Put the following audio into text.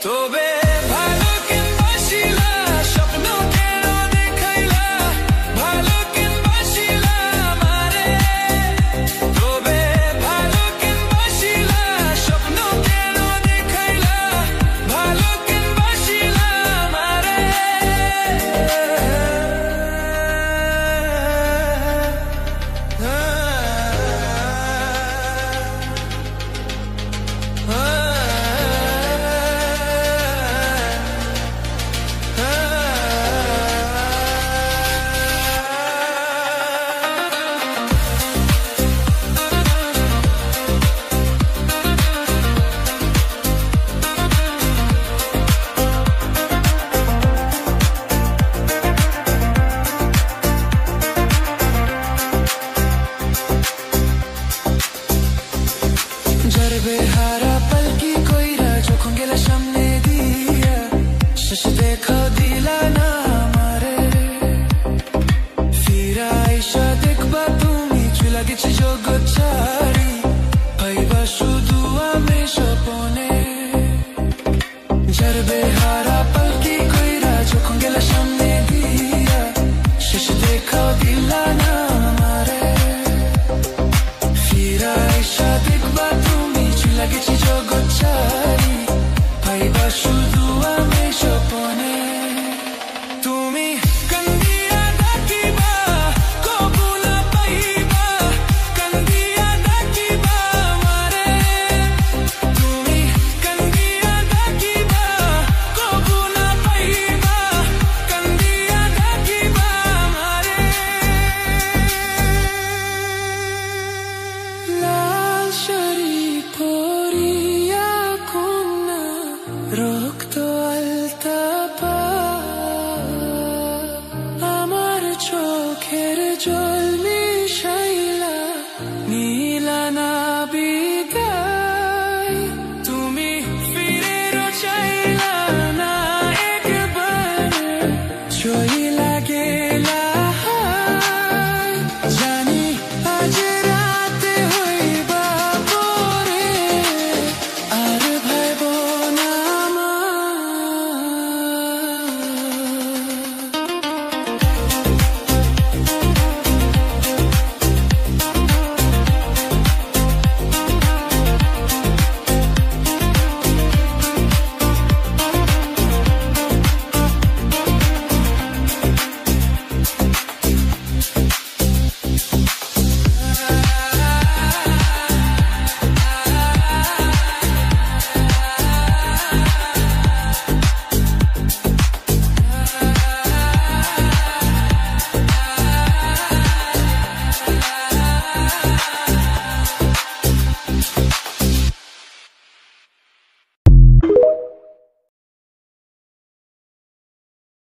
তবে ভালো কেনবাসিলা স্বপ্ন কেন দেখাইলা ভালো কেনবাসিলা আমারে তবে ভালো কেনবাসিলা স্বপ্ন কেন দেখাইলা ভালো কেনবাসিলা আমারে বেহারা পালকি কইরা যখন গেলা সামনে দিয়া শেষ দেখা দিলা না আমারে ফিরা আইসা দেখবা তুমি চুলা গেছি জগৎ ছাড়ি পাইবা শুধু আমি স্বপনে যার বেহারা পালকি কইরা যখন গেলা সামনে দিয়া শেষ দেখা দিলা না আমারে ফিরা আইসা দেখবা লাগেছি জগৎ ছাড়ি পাইবা শুধু আমি স্বপনে তুমি কান্দিয়া ডাকিবা কবু না পাইবা কান্দিয়া ডাকিবা আমারে তুমি কান্দিয়া ডাকিবা কবু না পাইবা কান্দিয়া ডাকিবা আমারে লাল শরীফ রক্ত আলতা আমার চোখের জল